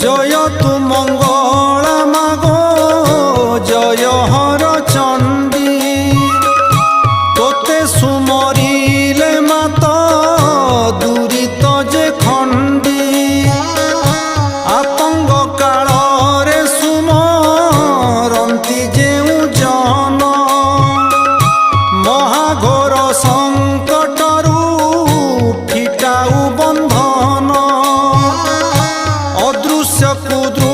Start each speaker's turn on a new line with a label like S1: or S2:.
S1: জয় তু মঙ্গলা মাগো জয় হর চণ্ডী তোতে সুমরিলে মাত দুরিত যে খণ্ডী আতঙ্গ কাଳରେ সুমরন্তি যেউ জন মহাঘোর সংকটরু ফিটাউ বন্ধন অদৃশ্য কুদ্রু